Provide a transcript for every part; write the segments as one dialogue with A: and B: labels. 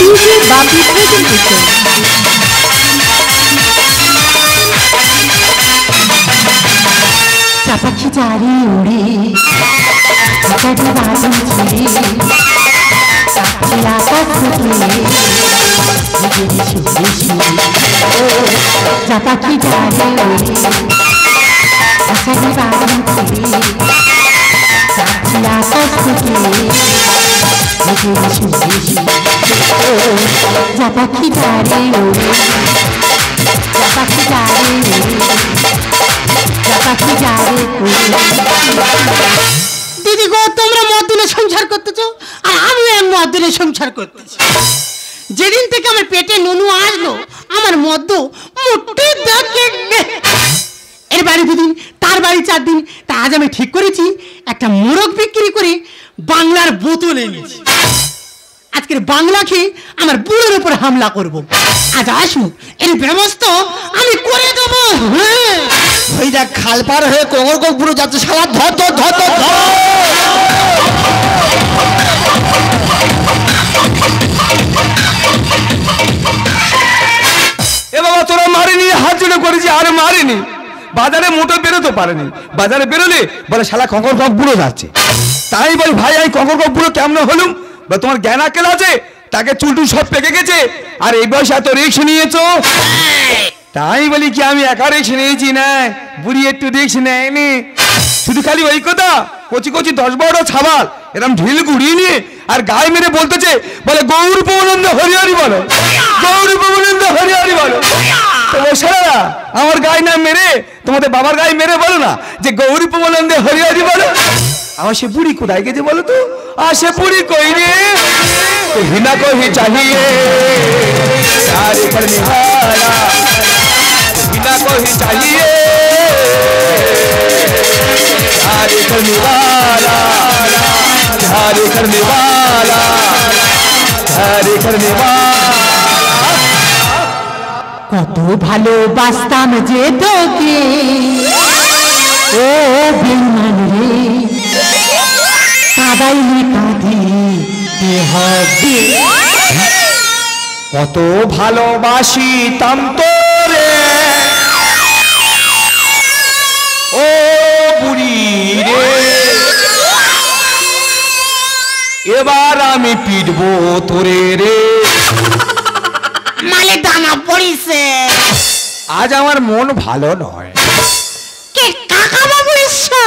A: DJ Bapi presentation. চাপাখি চারি উড়ে চারি বাদল ছিড়ে আকাশ থেকে চাপাখি চারি উড়ে চারি বাদল ছিড়ে আকাশ থেকে চাপাখি চারি উড়ে চাপাখি চারি উড়ে দিদি গো, তোমরা মদ্দুলে সংসার করতেছো আর আমি মদ্দুলে সংসার করতেছি। যেদিন থেকে আমার পেটে নুনু আসলো আমার মদ্দু মুঠি দেখে এর বাড়ি দুদিন তার বাড়ি 4 দিন। তা আজ আমি ঠিক করেছি একটা মোরগ বিক্রি করে বাংলার বোতল এনেছি। আজকের বাংলা খেয়ে আমার বুড়োর উপর হামলা করব। আজ আসুন এর ব্যবস্থা আমি করে দেবো।
B: ওই দেখ খাল পার হয়ে কোঙরগোপ বুড়ো যাচ্ছে, শালা ধর ধর ধর ধর ধর।
C: এ বাবা তোরা মারিনি, হাত জোড়ে করেছি আর মারিনি। বাজারে মোটর বেরোতে পারেনি, বাজারে বেরোলে বলে শালা কোঙরগোপ বুড়ো যাচ্ছে। তাই বল ভাই আমি কোঙরগোপ বুড়ো কেমন হলুম? বা তোমার জ্ঞান আকেল আছে? তাকে চুলটুল সব পেকে গেছে আর এই বয়সে এত রিস্ক নিয়েছো। তাই বলি কি আমি একা রিস্ক নিয়েছি না, বুড়ি একটু রিস্ক নেয়নি। শুধু খালি ওই কথা কচি কচি 10-12 ছাবাল এরকম ঢিল গুড়িয়ে নিয়ে আর গায়ে মেরে বলতেছে বলে গৌর প্রবনন্দ হরিহরি বলো, গৌর প্রবনন্দ হরিহরি বলো। তো বসেরা আমার গায়ে না মেরে তোমাদের বাবার গায়ে মেরে বলো না যে গৌর প্রবনন্দ হরিহরি বলো। আমার সে বুড়ি কোথায় গেছে বলো তো? আর সে বুড়ি কই রে হিনা কহি চাহিয়ে सारे करने वाला बिना कोई चाहिए सारे करने वाला सारे करने वाला सारे करने वाला।
A: কত ভালোবাসতাম যে তোকে ও বেঈমান রে, কাঁদাইলি কাঁদিতে হবে।
C: কত ভালোবাসিতাম তোরে ও বুড়ি রে, এবার আমি পিটবো তোরে রে।
A: মালে দানা পড়িছে।
C: আজ আমার মন ভালো নয়।
A: কে কাকা বাবু এসো?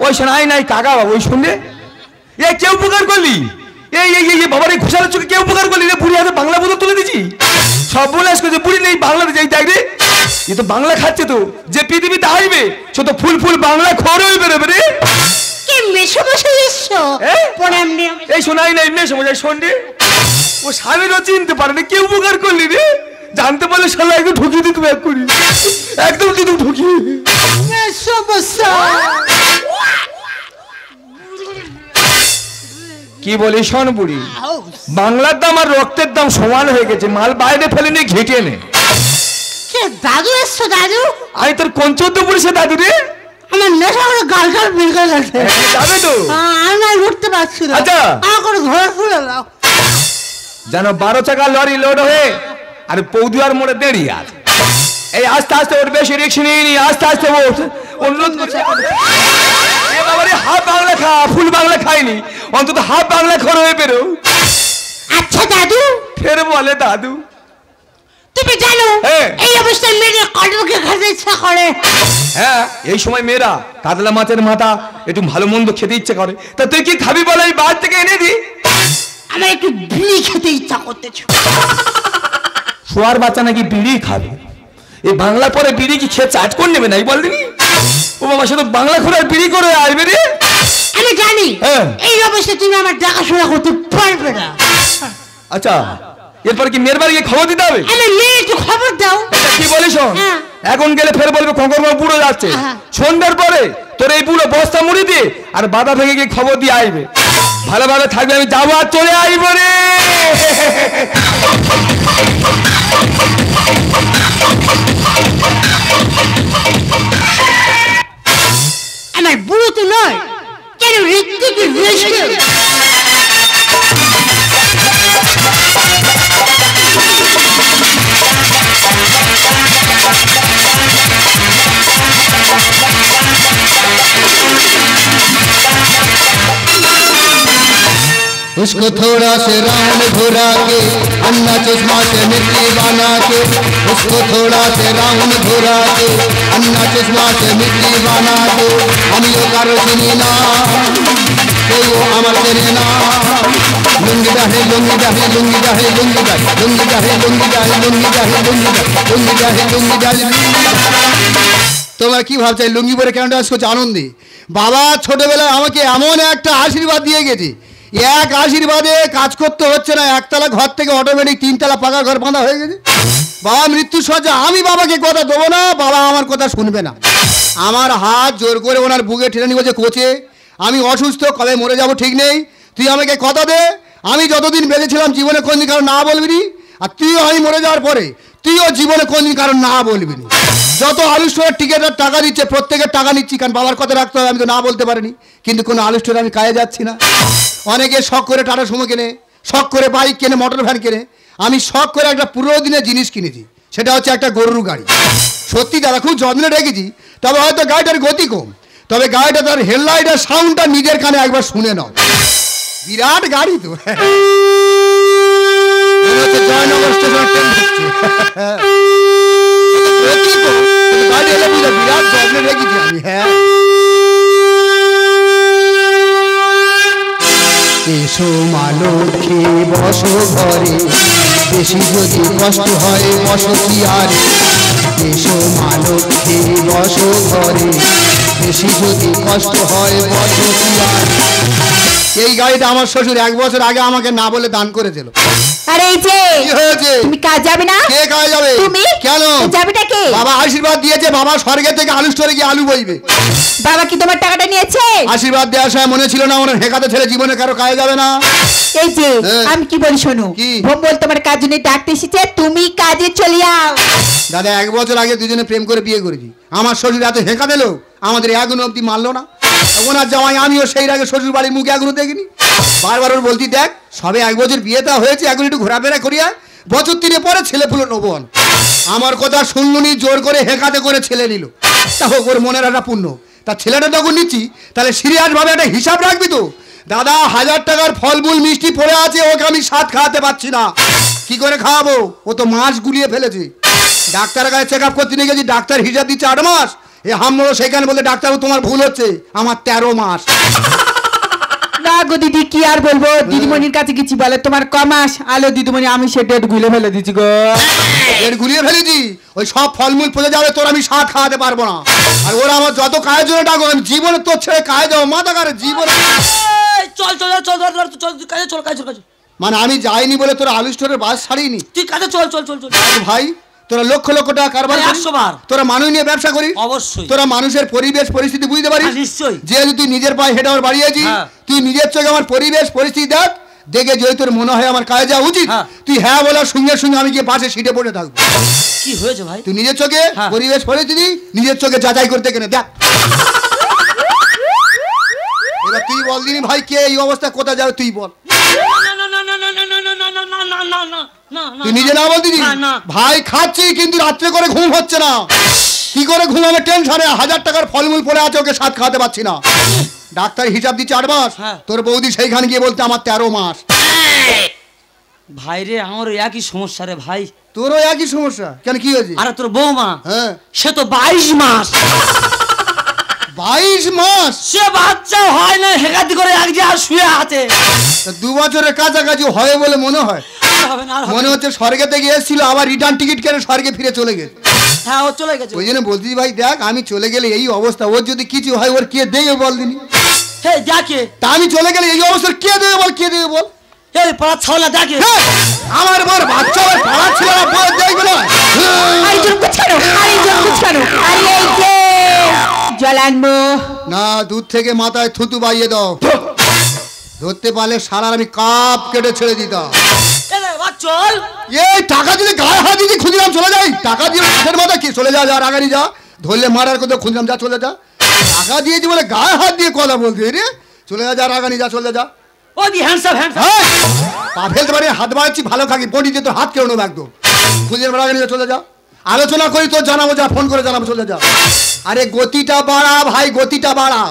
C: ওই শোনাই নাই কাকা বাবু, ওই শুনলে এ কে উপকার করলি? এই এই এই বাবার এই ঘোষালের চোখে কে উপকার করলি রে? বুড়ি হাতে বাংলা বোতল তুলে দিছি, সব বলে আসছে বুড়ি নেই বাংলাতে যাই দেখ রে। এ তো বাংলা খাচ্ছে, তো যে পৃথিবীতে আসবে সে তো ফুল ফুল বাংলা খোর হয়ে বেরোবে রে।
A: কে মেশো বসে এসো? প্রণাম নে।
C: এই শোনাই নাই মেয়ে সময় শোন রে, ও স্বামীরও চিনতে পারে না কে উপকার করলি রে। জানতে পারলে শালা একটু ঢুকিয়ে দিত ব্যাগ করি, একদম দিত ঢুকিয়ে।
A: মেশো বসো।
C: কি বলি শোন বুড়ি, বাংলার দাম আর রক্তের দাম সমান হয়ে গেছে, মাল বাইরে ফেলে নিয়ে ঘেটে নে।
A: কে দাদু এসছো? দাদু
C: আমি তোর কোন 14 পুরুষে দাদু রে?
A: আমার নেশা করে গাল গাল বেঁকে গেছে।
C: যাবে তো?
A: আমি আর উঠতে পারছি না।
C: আচ্ছা
A: আমার ঘর খুলে দাও।
C: জানো 12 চাকা লরি লোড হয়ে আর পৌদিয়ার মোড়ে দাঁড়িয়ে আছে। এই আস্তে আস্তে ওর বেশি রিক্স নিয়ে নি, আস্তে আস্তে ওঠ। অনুরোধ করছে এবারে হাফ বাংলা খা, ফুল বাংলা খাইনি, অন্তত হাফ বাংলা খর হয়ে বেরো।
A: আচ্ছা দাদু।
C: ফের বলে দাদু
A: তুমি জানো এই অবস্থায় মেয়েরা কটকে খেতে ইচ্ছা করে।
C: হ্যাঁ এই সময় মেয়েরা কাতলা মাছের মাথা একটু ভালো মন্দ খেতে ইচ্ছে করে। তা তুই কি খাবি বলে এই বাড়ি থেকে এনে দি?
A: আমার একটু বিড়ি খেতে ইচ্ছা করতেছে।
C: শোয়ার বাচ্চা নাকি বিড়ি খাবে? এই বাংলা পরে বিড়ি কি খেয়ে চাট করে নেবে নাই বল দিনি? ও বাবা সে তো বাংলা করে আর বিড়ি করে আসবে রে।
A: আমি জানি এই অবস্থায় তুমি আমার দেখাশোনা করতে পারবে না।
C: আচ্ছা এরপর কি মেয়ের বাড়ি গিয়ে খবর দিতে হবে?
A: আমি মেয়ে একটু খবর দাও।
C: কি বলি শোন, এখন গেলে ফের বলবে খঙ্করবাবু বুড়ো যাচ্ছে। সন্ধ্যার পরে তোর এই বুড়ো বস্তা মুড়ি দিয়ে আর বাধা ভেঙে গিয়ে খবর দিয়ে আসবে। ভালোভাবে থাকবে, আমি যাবো আর চলে আসবো রে।
A: আমার বুড়ো তো নয়, কেন ঋত্বিক
B: उसको थोड़ा से राउंड घुरा के अन्ना चश्मा से मिट्टी बना के, उसको थोड़ा से राउंड घुरा के अन्ना चश्मा से मिट्टी बना के, আমিও কারো চিনি না কেউ আমার চেনে না, লুঙ্গি ডাহে লুঙ্গি ডাহে লুঙ্গি ডাহে লুঙ্গি ডাহে লুঙ্গি ডাহে লুঙ্গি ডাহে লুঙ্গি ডাহে লুঙ্গি ডাহে লুঙ্গি ডাহে লুঙ্গি ডাহে। তোমরা কি ভাবছো লুঙ্গি পরে কেন ডান্স করছো? আনন্দে। বাবা ছোটবেলায় আমাকে এমন একটা আশীর্বাদ দিয়ে গেছে, এক আশীর্বাদে কাজ করতে হচ্ছে না, একতলা ঘর থেকে অটোমেটিক 3 তলা পাকা ঘর বাঁধা হয়ে গেছে। বাবা মৃত্যু সজ্জা, আমি বাবাকে কথা দেবো না, বাবা আমার কথা শুনবে না। আমার হাত জোর করে ওনার বুকে টেনে নিয়ে বলছে, কোচে আমি অসুস্থ, কবে মরে যাব ঠিক নেই, তুই আমাকে কথা দে, আমি যতদিন বেঁচেছিলাম জীবনে কোনদিন কারণ না বলবি নি, আর তুইও আমি মরে যাওয়ার পরে তুইও জীবনে কোনদিন কারণ না বলবি নি। যত আলুস্টোরের টিকিটের টাকা দিচ্ছে প্রত্যেকের টাকা নিচ্ছি, কারণ বাবার কথা রাখতে হবে, আমি তো না বলতে পারিনি, কিন্তু কোনো আলুস্টোরে আমি কাজে যাচ্ছি না। অনেকে শখ করে টাটা সুমো কেনে, শখ করে বাইক কেনে, মোটর ভ্যান কেনে, আমি শখ করে একটা পুরো দিনের জিনিস কিনেছি, সেটা হচ্ছে একটা গরুর গাড়ি। সত্যি দাদা খুব যত্নে রেখেছি, তবে হয়তো গাড়িটার গতি কম, তবে গাড়িটা তার হেডলাইটের সাউন্ডটা নিজের কানে একবার শুনে নাও, বিরাট গাড়ি তো। জয়নগর স্টেশনের ট্রেন ঢুকছে, গাড়ি এলে বুঝে বিরাট যত্নে রেখেছি আমি। হ্যাঁ এসো মালো খেয়ে বসো ঘরে, বেশি যদি কষ্ট হয় বসো কি আর, এসো মালো খেয়ে বসো ঘরে, বেশি যদি কষ্ট হয় বসো কি আর। এই গাড়িটা আমার শ্বশুর 1 বছর আগে আমাকে না বলে দান করেছিল।
D: আরে এই যে
B: কি হয়েছে?
D: তুমি কাজ যাবে না?
B: কে কাজ যাবে?
D: তুমি।
B: কেন
D: যাবেটা কে?
B: বাবা আশীর্বাদ দিয়েছে, বাবা স্বর্গে থেকে আলু স্টোরে গিয়ে আলু বইবে।
D: বাবা কি তোমার টাকাটা নিয়েছে?
B: আশীর্বাদ দেওয়ার সময় মনে ছিল না ওনার হেকাতে ছেলে জীবনে কারো কাজে যাবে না।
D: এই যে
B: হ্যাঁ।
D: আমি কি বলি শোনো,
B: কি?
D: ভোম্বল তোমার কাজ জন্য ডাকতে এসেছে, তুমি কাজে চলে যাও।
B: দাদা 1 বছর আগে দুজনে প্রেম করে বিয়ে করেছি, আমার শ্বশুর এত হেঁকা দিল, আমাদের এখনো অব্দি মানলো না। ওনার জামাই আমিও সেই আগে শ্বশুর বাড়ির মুখে এখনো দেখিনি। বারবার ওর বলতি, দেখ সবে 1 বছর বিয়েটা হয়েছে, এখন একটু ঘোরাফেরা করিয়া, বছর 3 পরে ছেলে পুলো নবন। আমার কথা শুনলুনি, জোর করে হেঁকাতে করে ছেলে নিল, তা হোক ওর মনের একটা পুণ্য। তার ছেলেটা যখন নিচ্ছি তাহলে সিরিয়াসভাবে একটা হিসাব রাখবি তো। দাদা 1000 টাকার ফলমূল মিষ্টি পড়ে আছে, ওকে আমি স্বাদ খাওয়াতে পারছি না, কি করে খাওয়াবো? ও তো মাস গুলিয়ে ফেলেছে। ডাক্তারের কাছে চেক আপ করতে নিয়ে গেছি, ডাক্তার হিসাব দিচ্ছে 8 মাস। এ হামলো সেখানে বলে, ডাক্তারবাবু তোমার ভুল হচ্ছে, আমার 13 মাস।
D: না গো দিদি, কি আর বলবো, দিদিমণির কাছে গেছি, বলে তোমার কমাস। আলো দিদিমণি, আমি সে ডেট গুলে ফেলে দিচ্ছি গো।
B: ডেট গুলিয়ে ফেলেছি? ওই সব ফলমূল পচে যাবে, তোর আমি স্বাদ খাওয়াতে পারবো না। আর ওরা আমার যত কাজের জন্য ডাকো, আমি জীবনে তোর ছেড়ে কাজে যাবো, মাথা কারে জীবনে।
E: চল চল চল চল চল কাজে চল কাজে চল।
B: মানে আমি যাইনি বলে তোরা আলু স্টোরের বাস ছাড়িনি?
E: তুই কাজে চল চল চল চল।
B: ভাই তোরা লক্ষ লক্ষ টাকা কারবার করিস,
E: 100 বার।
B: তোরা মানুষ নিয়ে ব্যবসা করিস,
E: অবশ্যই।
B: তোরা মানুষের পরিবেশ পরিস্থিতি বুঝতে পারিস।
E: হ্যাঁ, নিশ্চয়ই।
B: যেহেতু তুই নিজের পায়ে হেঁটে আমার বাড়িয়েছিস,
E: হ্যাঁ।
B: তুই নিজের চোখে আমার পরিবেশ পরিস্থিতি দেখ, দেখে যদি তোর মনে হয় আমার কাজে যাওয়া উচিত,
E: হ্যাঁ।
B: তুই হ্যাঁ বলার সঙ্গে সঙ্গে আমি গিয়ে পাশে সিটে পড়ে থাকবো।
E: কি হয়েছে ভাই?
B: তুই নিজের চোখে
E: হ্যাঁ।
B: পরিবেশ পরিস্থিতি নিজের চোখে যাচাই করতে কেন দেখ। এবার তুই বল দিনি ভাই, কে এই অবস্থা কোথায় যাবে তুই বল। তুই নিজে না বল দিদি? ভাই খাচ্ছি কিন্তু রাত্রে করে ঘুম হচ্ছে না, কি করে ঘুম হবে টেনশনে। 1000 টাকার ফলমূল পড়ে আছে, ওকে স্বাদ খাওয়াতে পারছি না। ডাক্তার হিসাব দিচ্ছে 8 মাস,
E: হ্যাঁ।
B: তোর বৌদি সেইখানে গিয়ে বলতে আমার 13 মাস।
E: ভাই রে, আমার একই সমস্যা রে ভাই।
B: তোরও একই সমস্যা? কেন কি হয়েছে?
E: আরে তোর বৌমা,
B: হ্যাঁ
E: সে তো 22 মাস।
B: 22 মাস?
E: সে বাচ্চা হয় না, হেকাতি করে এক জায়গায় শুয়ে আছে।
B: 2 বছরের কাছাকাছি হয় বলে মনে হয়।
E: হবে না, আর হবে
B: মনে
E: না।
B: হচ্ছে স্বর্গে থেকে এসেছিল, আবার রিটার্ন টিকিট কেটে স্বর্গে ফিরে চলে গেছে।
E: হ্যাঁ, ও চলে গেছে।
B: ওই জন্য বলছি ভাই দেখ, আমি চলে গেলে এই অবস্থা, ওর যদি কিছু হয় ওর কে দেবে বল দিনি?
E: হে দেখে,
B: তা আমি চলে গেলে এই অবস্থা কে দেবে বল, কে দেবে বল?
E: এই পাড়া ছাওলা দেখে।
B: হ্যাঁ, আমার বর বাচ্চা ওর পাড়া ছিল না, বল দেখবে না।
D: আরেকজন কুচকানো, আরেকজন কুচকানো। আরে এই যে জল আনবো
B: না, দূর থেকে মাথায় থুতু বাইয়ে দাও, ধরতে পারলে সারার আমি কাপ কেটে ছেড়ে দিতাম।
E: চল,
B: এই টাকা দিলে গায়ে হাত দিদি খুঁজলাম চলে যাই, টাকা দিয়ে মাথার মাথা কি চলে যা, যা রাগানি যা, ধরলে মারার কথা খুঁজলাম যা চলে যা। টাকা দিয়েছি বলে গায়ে হাত দিয়ে কথা বলতে রে, চলে যা, যা রাগানি যা চলে যা।
E: ও দি হ্যান্ডসাম হ্যান্ডসাম।
B: হ্যাঁ, পা ফেলতে পারি, হাত বাড়াচ্ছি ভালো থাকি, বডি দিয়ে তোর হাত কেউ নেবো একদম, খুঁজে রাগানি যা চলে যা। আলোচনা করি তোর জানাবো, যা ফোন করে জানাবো চলে যা। আরে গতিটা বাড়া ভাই, গতিটা বাড়া,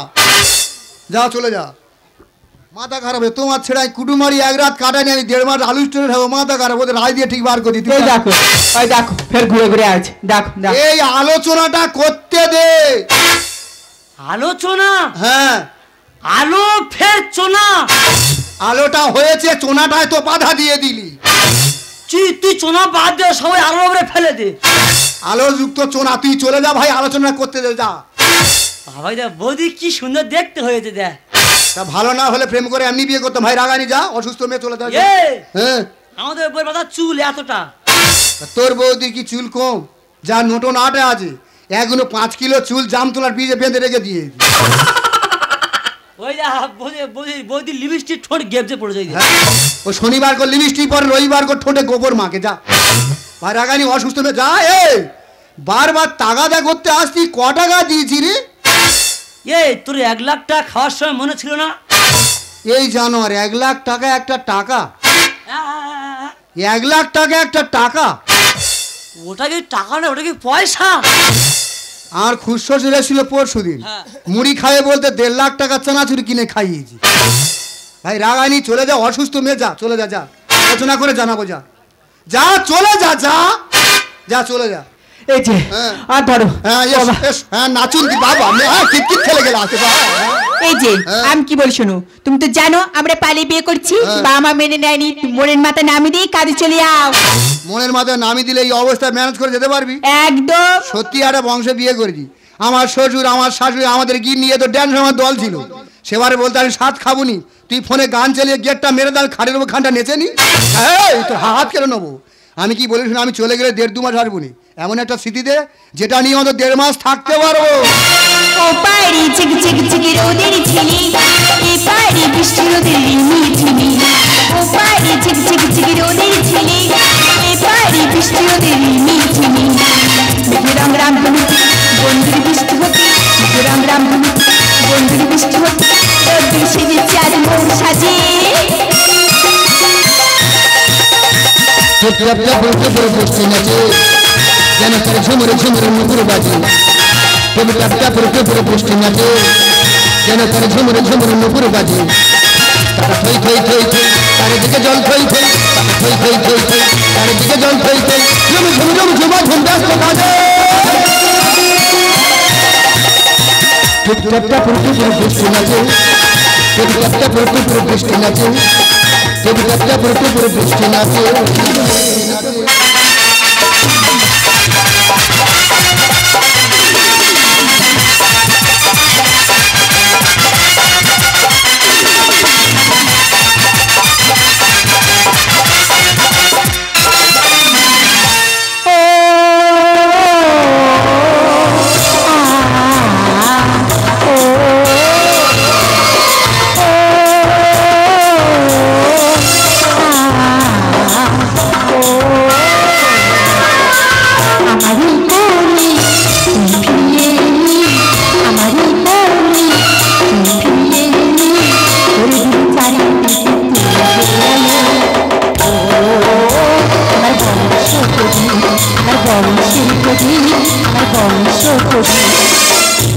B: যা চলে যা। মাথা খারাপ হয়ে তোমার ছেড়াই কুটুমারি এক রাত কাটানি আমি 1.5 মাস আলু স্টোরে থাকবো মাথা খারাপ ওদের রায় দিয়ে ঠিক বার করে দিতে
D: এই দেখো ওই দেখো ফের ঘুরে ঘুরে আছে দেখো দেখো
B: এই আলোচনাটা করতে দে
E: আলোচনা
B: হ্যাঁ
E: আলো ফের চোনা
B: আলোটা হয়েছে চোনাটায় তো বাধা দিয়ে দিলি
E: তুই চোনা বাদ দে সবাই আলো উপরে ফেলে দে
B: আলো যুক্ত চোনা তুই চলে যা ভাই আলোচনা করতে দে যা
E: ভাই দা বৌদি কি সুন্দর দেখতে হয়েছে দেখ
B: তা ভালো না হলে প্রেম করে এমনি বিয়ে করতাম ভাই রাগানি যা অসুস্থ মেয়ে চলে যা হ্যাঁ
E: আমাদের বই পাতা চুল এতটা
B: তোর বৌদি কি চুল কম যা নতুন আটে আছে এগুলো 5 কিলো চুল জাম তোলার বীজে বেঁধে রেখে দিয়ে
E: ওই যা বৌদি লিপস্টিক ঠোঁট গেপজে পড়ে যায়
B: ও শনিবার করে লিপস্টিক পরে রবিবার করে ঠোঁটে গোবর মাকে যা ভাই রাগানি অসুস্থ মেয়ে যা বারবার তাগাদা করতে আসতি ক টাকা দিয়েছি রে
E: তোর 1 লাখ টাকা খাওয়ার সময় মনে ছিল না
B: এই জানোয়ার 1 লাখ টাকা একটা টাকা 1 লাখ টাকা একটা টাকা
E: ওটা কি টাকা না ওটা কি পয়সা
B: আর খুশো ছিল পরশুদিন মুড়ি খাইয়ে বলতে 1.5 লাখ টাকা চানাচুর কিনে খাইয়েছি ভাই রাগানি চলে যা অসুস্থ মেয়ে যা চলে যা যা আলোচনা করে জানাবো যা যা চলে যা যা যা চলে যা
D: এই যে আর ধরো
B: হ্যাঁ নাচুন দি বাবা কিট খেলে গেল আসে বাবা
D: এই যে আমি কি বল শোনো তুমি তো জানো আমরা পালিয়ে বিয়ে করছি বাবা মেনে নেয়নি মনের মাথা নামি দিয়ে কাজে চলে যাও
B: মনের মাথায় নামি দিলে এই অবস্থা ম্যানেজ করে যেতে পারবি
D: একদম
B: সত্যি একটা বংশে বিয়ে করেছি আমার শ্বশুর আমার শাশুড়ি আমাদের গিয়ে নিয়ে তো ড্যান্স আমার দল ছিল সেবারে বলতে আমি সাত খাবুনি তুই ফোনে গান চালিয়ে গেটটা মেরে দাল খাটের উপর খানটা নেচে নি তোর হাত কেন নেবো আমি কি বলি আমি চলে গেলে 1.5-2 মাস আসবো নি এমন একটা স্মৃতি দে যেটা নিয়ে আমাদের 1.5 মাস থাকতে পারবো
F: ও পারি চিক চিক চিক রোদের ছিলি এ পারি বৃষ্টি রোদের মিছিলি ও পারি চিক চিক চিক রোদের ছিলি এ পারি বৃষ্টি রোদের মিছিলি রাম রাম বন্ধুর বৃষ্টি হতে রাম রাম বন্ধুর বৃষ্টি হতে রোদের সেজে চার মন সাজে
B: বৃষ্টি নাচে যেন তার ঝুমুরে ঝুমুরে নুপুর বাজে বৃষ্টি নাচে যেন তার ঝুমুরে ঝুমুরে নুপুর বাজে তারা থই থই থই থই চারিদিকে জল থই থই থই থই থই থই চারিদিকে জল থই থই ঝুম ঝুম ঝুম ঝুমা ঝুম ব্যস্ত কাজে টুপটাপটা পুরো বৃষ্টি নাচে টুপটাপটা পুরো বৃষ্টি নাচে টুপটাপটা পুরো বৃষ্টি নাচে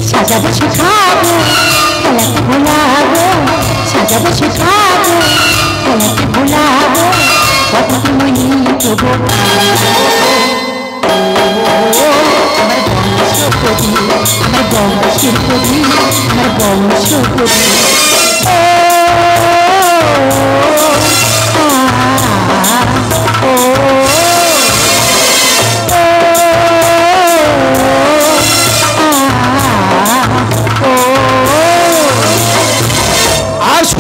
F: সাজাবো শেখাবো খেলাতে ভোলাবো সাজাবো শেখাবো খেলাতে ভোলাবো কথাকে মনে দেবো আমার বংশের কবি আমার বংশের কবি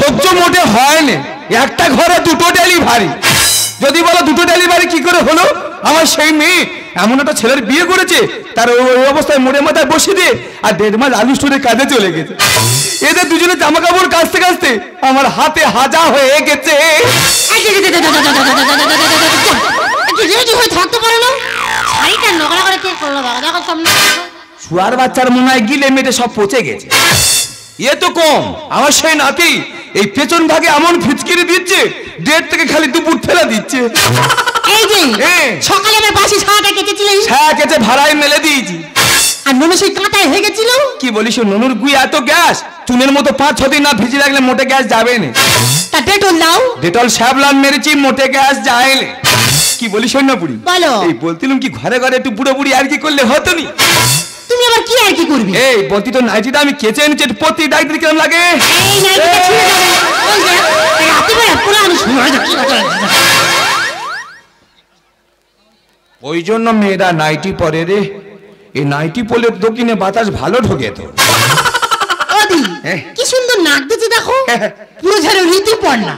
C: সহ্য মোটে হয় না একটা ঘরে 2টো ডেলিভারি যদি বলো 2টো ডেলিভারি কি করে হলো আমার সেই মেয়ে এমন একটা ছেলের বিয়ে করেছে তার ওই অবস্থায় মোড়ে মাথায় বসে দিয়ে আর 1.5 মাস আলু স্টোরে কাজে চলে গেছে এদের দুজনে জামা কাপড় কাচতে কাচতে আমার হাতে হাজা হয়ে গেছে
A: থাকতে পারে না শাড়িটা নোংরা করে কে করলো বাবা দেখো সামনে
C: শুয়ার বাচ্চার মনে হয় গিলে মেটে সব পচে গেছে এ তো কম আমার সেই নাতি এই পেছন ভাগে এমন ফিচকিরি দিচ্ছে 1.5 থেকে খালি দুপুর ফেলে দিচ্ছে
A: এই যে সকালে আমার বাসি ছাটা কেটেছিলেন
C: হ্যাঁ কেটে ভাড়ায় মেলে দিয়েছি
A: আর নুনু সেই কাঁটায় হয়ে গেছিল।
C: কি বলিস নুনুর গুই এত গ্যাস, চুনের মতো 5-6 দিন না ভিজিয়ে রাখলে মোটে গ্যাস যাবে না।
A: তা ডেটল দাও।
C: ডেটল স্যাভলন মেরেছি, মোটে গ্যাস যায় না। কি বলিস অন্যপুরি?
A: বলো।
C: এই বলতিলাম কি ঘরে ঘরে একটু বুড়ো বুড়ি আর কি করলে হতো নি?
A: তুমি আবার কি আর কি করবে?
C: এই বলতি তো নাইটিটা আমি কেচে এনেছি, প্রতি ডাক্তার কিরম লাগে?
A: এই নাইটিটা ছিঁড়ে যাবে। ওই যে রাতে বেলা পুরো আমি শুনে যাচ্ছি।
C: ওই জন্য মেয়েরা নাইটি পরে রে। এই নাইটি পরলে দক্ষিণে বাতাস ভালো ঢোকে তো।
A: ওদি কি সুন্দর নাক দিচ্ছে দেখো, পুরো ঝাড়ে রীতি পড় না।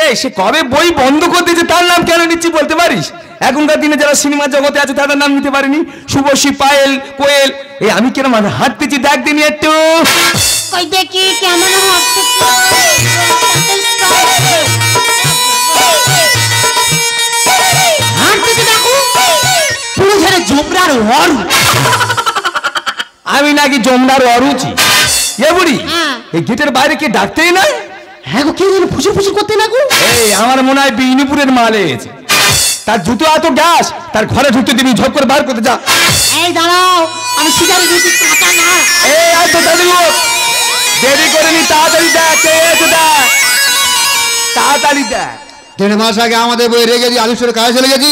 C: এই সে কবে বই বন্ধ করে দিয়েছে, তার নাম কেন নিচ্ছি বলতে পারিস? এখনকার দিনে যারা সিনেমা জগতে আছে তাদের নাম নিতে পারিনি। শুভশ্রী, পায়েল, কোয়েল। এই আমি কেন হাঁটতেছি দেখ দিনি একটু।
A: কই দেখি কেমন হাঁটতেছে। হাঁটতেছে দেখো, পুরো ঝাড়ে জোবরার অরু।
C: আমি নাকি জমনার অরুচি? এ বুড়ি
A: হ্যাঁ।
C: এই গেটের বাইরে কে ডাকতেই না?
A: হ্যাঁ গো, কে যেন ফুসে ফুসে করতে না গো।
C: এই আমার মনে হয় বিনুপুরের মাল এসেছে। তার জুতো এত গ্যাস, তার ঘরে ঢুকতে দিবি, ঝপ করে বার করতে যা।
A: এই দাঁড়াও, আমি সিগারেট দিচ্ছি, কাটা না।
C: এই আয় তো তাড়াতাড়ি ওঠ। দেরি করে নি, তাড়াতাড়ি দেখ কে এসে দেখ, তাড়াতাড়ি দেখ।
B: 1.5 মাস আগে আমাদের বই রেখে দিয়ে আলুসরে কাজে চলে গেছি,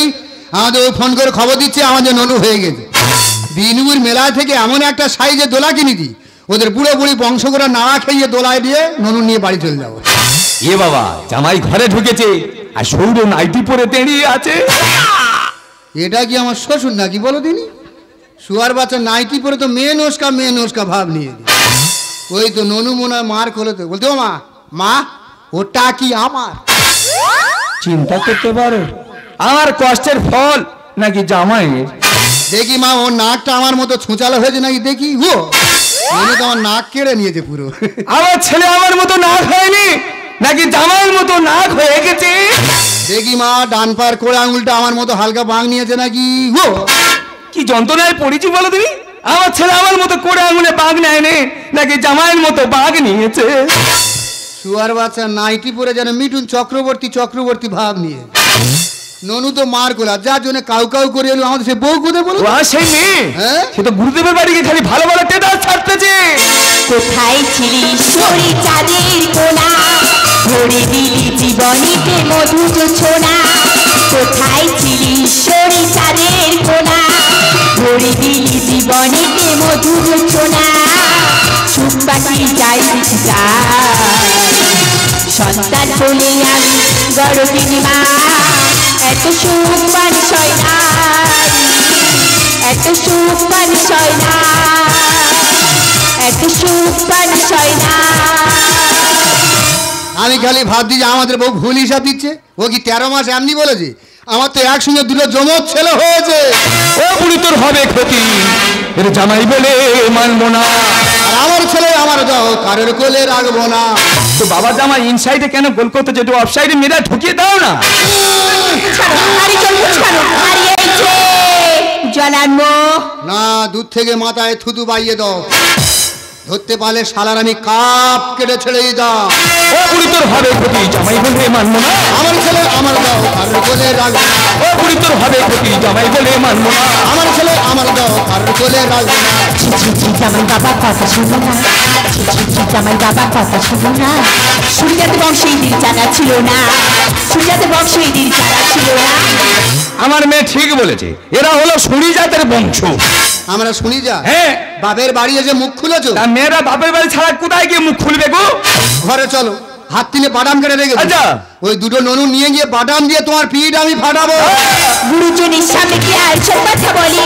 B: আমাদের ওই ফোন করে খবর দিচ্ছে আমাদের ননু হয়ে গেছে। বিনুপুর মেলা থেকে এমন একটা সাইজে দোলা কিনেছি, ওদের বুড়ো বুড়ি বংশ করে নাড়া খেয়ে দোলায় দিয়ে ননু নিয়ে বাড়ি চলে যাবো।
C: এ বাবা, জামাই ঘরে ঢুকেছে আর সৌর নাইটি পরে দাঁড়িয়ে আছে।
B: এটা কি আমার শ্বশুর নাকি বলো দিনি? শুয়ার বাচ্চা নাইটি পরে তো মেয়ে নস্কা ভাব নিয়ে দিই। ওই তো ননু মনে হয় মার খোলে তো বলতে, ও মা মা ওটা কি আমার?
C: চিন্তা করতে পারো আমার কষ্টের ফল নাকি জামাইয়ের?
B: দেখি মা ওর নাকটা আমার মতো ছুঁচালো হয়েছে নাকি দেখি। ও ননু তো আমার নাক কেড়ে নিয়েছে পুরো।
C: আমার ছেলে আমার মতো নাক হয়নি নাকি জামাইয়ের মতো নাক হয়ে গেছে?
B: দেখি মা ডান পার করে আঙুলটা আমার মতো হালকা বাং নিয়েছে নাকি। ও
C: কি যন্ত্রণায় পড়েছি বলো তুমি? আমার ছেলে আমার মতো করে আঙুলে বাঘ নেয়নি নাকি জামাইয়ের মতো বাঘ নিয়েছে?
B: শুয়ার বাচ্চা নাইটি পরে যেন মিঠুন চক্রবর্তী ভাব নিয়ে। ননু তো মার কোলা, যার জন্য কাউ কাউ করে এলো আমাদের সে বউ কোথায় বলো?
C: সেই মেয়ে,
B: হ্যাঁ?
C: সে তো গুরুদেবের বাড়ি গিয়ে খালি ভালো ভালো টেটাস ছাড়তেছে।
F: কোথায় ছিলি সরি চাঁদের কোনা, ভরে দিলি জীবনীতে মধুর ছোনা। কোথায় ছিলি সরি চাঁদের কোনা, ভরে দিলি জীবনীতে মধুর ছোনা। সুখ পাখি চাই সন্তান বলে আমি গর্বিনী মা। এত সুখ পারিসয় না, এত সুখ পারিসয় না, এত সুখ পারিসয় না।
B: আমি খালি ভাবছি যে আমাদের বউ ভুল হিসাব দিচ্ছে। ও কি 13 মাস এমনি বলেছে? আমার তো একসঙ্গে দুটো জমজ ছেলে হয়েছে।
C: ও বুড়ি তোর হবে ক্ষতি, এর জামাই বলে মানবো না।
B: আর আমার ছেলে আমার দাও, কারোর কোলে রাখবো না।
C: তো বাবা জামাই ইনসাইডে কেন গোল করতে, যেটা অফসাইডে মেয়েরা ঢুকিয়ে দাও না।
F: জলানো
B: না, দূর থেকে মাথায় থুতু বাইয়ে দাও, ধরতে পারলে শালার আমি কাপ কেটে ছেড়ে দিতাম।
C: ও বুড়ি তোর হবে ক্ষতি, জামাই বলে মানবো না।
B: আমার ছেলে আমার দাও, কারোর কোলে রাখবো না।
C: ও বুড়ি তোর হবে ক্ষতি, জামাই বলে মানবো না।
B: আমার ছেলে আমার দাও, কারোর কোলে রাখবো না।
F: জামাই বাবা কথা শুনো না, জামাই বাবা কথা শুনো না। সূর্যাতে বংশে এদের জানা ছিল না, সূর্যাতে বংশে এদের জানা ছিল না।
C: আমার মেয়ে ঠিক বলেছে, এরা হলো শুনি জাতের বংশ।
B: আমরা শুনি যা,
C: হ্যাঁ,
B: বাপের বাড়ি এসে মুখ খুলেছো?
C: তা মেয়েরা বাপের বাড়ি ছাড়া কোথায় গিয়ে মুখ খুলবে গো?
B: ঘরে চলো, হাত তিনে বাদাম কেটে রেখে
C: আচ্ছা।
B: ওই দুটো ননু নিয়ে গিয়ে বাদাম দিয়ে তোমার পিঠ আমি ফাটাবো।
F: গুরুজনের সামনে কি আর সব কথা বলি?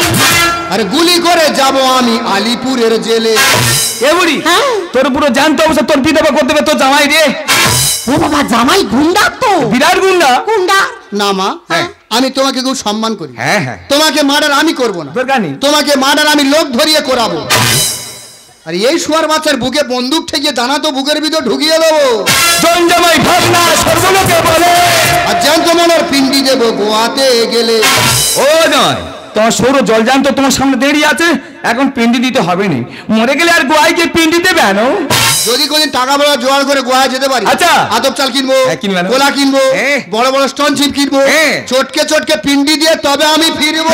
B: আরে গুলি করে যাব আমি আলিপুরের জেলে।
C: এ বুড়ি,
A: হ্যাঁ?
C: তোর পুরো জানতে অবস্থা তোর বিধবা করতে হবে তোর জামাই রে।
A: ও বাবা, জামাই গুন্ডা তো,
C: বিরাট গুন্ডা।
A: গুন্ডা।
B: না মা,
C: হ্যাঁ।
B: আমি তোমাকে খুব সম্মান করি।
C: হ্যাঁ হ্যাঁ,
B: তোমাকে মার্ডার আমি করব না,
C: দরকার নেই।
B: তোমাকে মার্ডার আমি লোক ধরিয়ে করাবো। আর এই শুয়ার বাচ্চার বুকে বন্দুক ঠেকিয়ে দানা তো বুকের ভিতর ঢুকিয়ে দেবো।
C: জন জামাই ভাবনা সর্বলোকে বলে,
B: আর জ্যান্ত মনের পিন্ডি দেবো গোয়াতে গেলে।
C: ও নয়, তোমার সৌর জলজান্ত তোমার সামনে দাঁড়িয়ে আছে, এখন পিন্ডি দিতে হবে না। মরে গেলে আর গোয়ায় গিয়ে পিন্ডি দেবে না।
B: যদি কোনদিন টাকা পয়সা জোগাড় করে গোয়া যেতে পারি,
C: আচ্ছা।
B: আদব চাল কিনবো,
C: হ্যাঁ, কিনবে না?
B: গোলা কিনবো,
C: হ্যাঁ।
B: বড় বড় স্টোন চিপ কিনবো,
C: হ্যাঁ।
B: চটকে চটকে পিন্ডি দিয়ে তবে আমি ফিরবো।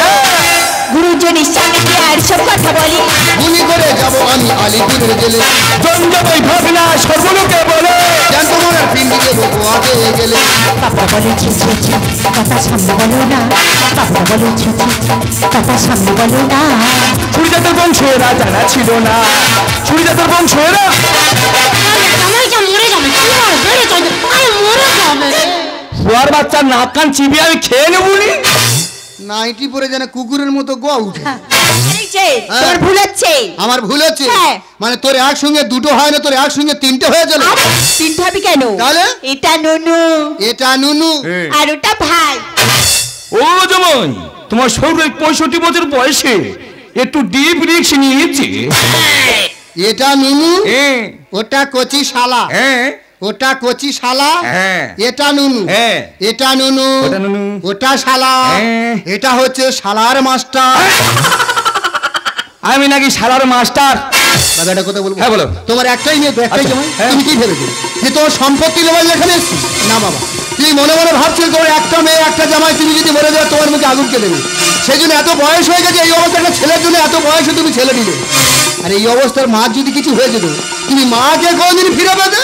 F: গুরুজনের সঙ্গে কি আর সব কথা বলি
B: গুলি করে যাব আমি আলিপুরের জেলে
C: জঞ্জবই ভাবনা সর্বলোকে বলে
B: জান তোমার পিন্ডি দেবো গোয়াতে গেলে
F: বাবা বলে ছি ছি ছি কথা সামনে বলো না বাবা বলে ছি ছি কথা সামনে বলো না
C: ছুরিজাতের বংশেরা জানা ছিল না ছুরিজাতের বংশেরা
A: জামাইটা মরে যাবে কি আর বেড়ে যাবে আরে মরে যাবে
C: শুয়ার বাচ্চার নাক কান চিবিয়ে আমি খেয়ে নেবো নি
B: নাইটি পরে যেন কুকুরের মতো গোয়া উঠে
F: তোর ভুল হচ্ছে
B: আমার ভুল হচ্ছে
F: হ্যাঁ।
B: মানে তোর একসঙ্গে দুটো হয় না তোর একসঙ্গে তিনটে হয়ে গেল
F: তিনটে হবে কেন
B: তাহলে?
F: এটা নুনু
B: এটা নুনু
F: আর ওটা ভাই
C: ও জমন তোমার শরীর 65 বছর বয়সে একটু ডিপ রিক্স নিয়েছে
B: এটা নুনু
C: হ্যাঁ
B: ওটা কচি শালা
C: হ্যাঁ
B: ওটা কচি শালা
C: হ্যাঁ।
B: এটা নুনু
C: হ্যাঁ।
B: এটা নুনু
C: ওটা নুনু।
B: ওটা শালা
C: হ্যাঁ।
B: এটা হচ্ছে শালার মাস্টার
C: আমি নাকি শালার মাস্টার
B: দাদা এটা কথা বলবো
C: হ্যাঁ, বলো।
B: তোমার একটাই মেয়ে তো একটাই
C: আচ্ছা,
B: জামাই
C: হ্যাঁ।
B: তুমি কি ভেবেছো যে তোমার সম্পত্তি লেবার এখানে এসছি না বাবা তুমি মনে মনে ভাবছো তোমার একটা মেয়ে একটা জামাই তুমি যদি মরে যাও তোমার মুখে আগুন কে দেবে সেই জন্য এত বয়স হয়ে গেছে এই অবস্থা একটা ছেলের জন্য এত বয়সে তুমি ছেলে দিলে আর এই অবস্থার মা যদি কিছু হয়ে যেত তুমি মাকে কোনদিন ফিরে পেতে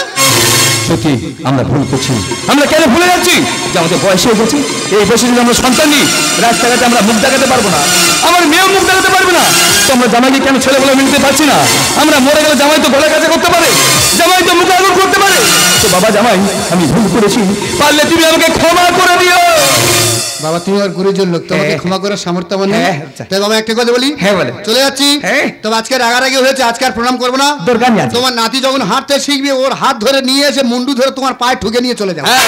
C: সত্যি আমরা ভুল করছি আমরা কেন ভুলে যাচ্ছি যে আমাদের বয়স হয়ে গেছে এই বয়সে যদি আমরা সন্তান নিই রাস্তাঘাটে আমরা মুখ দেখাতে পারবো না আমার মেয়েও মুখ দেখাতে পারবে না তো আমরা জামাইকে কেন ছেলে বলে মিলতে পারছি না আমরা মরে গেলে জামাই তো গলা কাছে করতে পারে জামাই তো মুখে আগুন করতে পারে তো বাবা জামাই আমি ভুল করেছি পারলে তুমি আমাকে ক্ষমা করে দিও
B: বাবা তুমি আর গুরুজন লোক তোমাকে
C: হ্যাঁ।
B: ক্ষমা করার সামর্থ্য আমার নেই
C: হ্যাঁ, আচ্ছা।
B: তাই বাবা একটা কথা বলি
C: হ্যাঁ, বলে।
B: চলে যাচ্ছি
C: হ্যাঁ।
B: তবে আজকে রাগারাগি হয়েছে আজকে আর প্রণাম করবো না
C: দরকার নেই আজকে।
B: তোমার নাতি যখন হাঁটতে শিখবে ওর হাত ধরে নিয়ে এসে মুন্ডু ধরে তোমার পায়ে ঠুকে নিয়ে চলে যাও
C: হ্যাঁ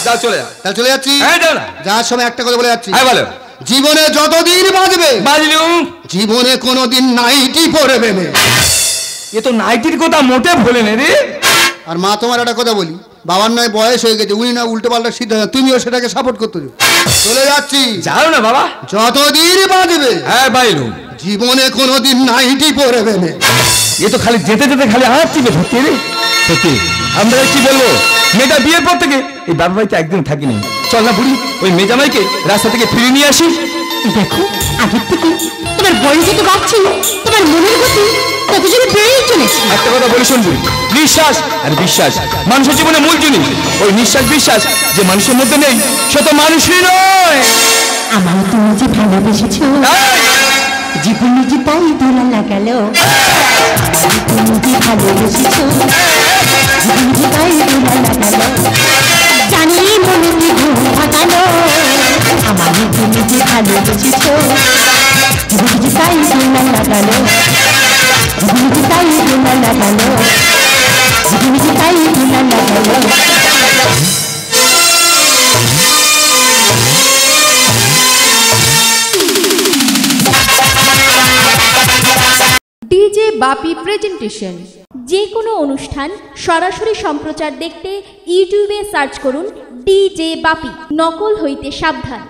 C: যাও চলে যাও
B: তাহলে চলে যাচ্ছি
C: হ্যাঁ যাও না
B: যাওয়ার সময় একটা কথা বলে যাচ্ছি
C: হ্যাঁ বলো
B: জীবনে যতদিন বাঁচবে
C: বাজলুম
B: জীবনে কোনোদিন নাইটি পরবে না
C: এ তো নাইটির কথা মোটে ভুলে নে রে
B: আর মা তোমার একটা কথা বলি বাবার নয় বয়স হয়ে গেছে উনি না উল্টো পাল্টা সিদ্ধান্ত তুমিও সেটাকে সাপোর্ট করতে চলে যাচ্ছি
C: যাও না বাবা
B: যতদিন বাঁচবে
C: হ্যাঁ বাইলুম
B: জীবনে কোনোদিন নাইটি পরবে না
C: এ তো খালি যেতে যেতে খালি হাত চিপে ধরতে রে সত্যি আমরা কি বলবো মেয়েটা বিয়ের পর থেকে এই বাবা বাড়িতে একদিন থাকিনি চল না বুড়ি ওই মেজামাইকে রাস্তা থেকে ফিরিয়ে নিয়ে আসি
A: দেখো আগের থেকে তোমার বয়স তো বাড়ছে তোমার মনের গতি কত জনে বেড়েই চলেছে
C: একটা কথা বলি শুন বুড়ি নিঃশ্বাস আর বিশ্বাস মানুষের জীবনে মূল জিনিস ওই নিঃশ্বাস বিশ্বাস যে মানুষের মধ্যে নেই সে তো মানুষই নয়
F: আমার তুমি যে ভালোবেসেছো জীবনে যে তাই দোলা লাগালো তুমি যে ভালোবেসেছো জীবনে যে তাই দোলা লাগালো জানি মনে যে ঘুম ভাগালো আমার তুমি যে ভালোবেসেছো জীবনে যে তাই দোলা লাগালো জীবনে যে তাই দোলা লাগালো জীবনে যে তাই দোলা লাগালো
G: ডিজে বাপি প্রেজেন্টেশন যে কোনো অনুষ্ঠান সরাসরি সম্প্রচার দেখতে ইউটিউবে সার্চ করুন ডিজে বাপি নকল হইতে সাবধান।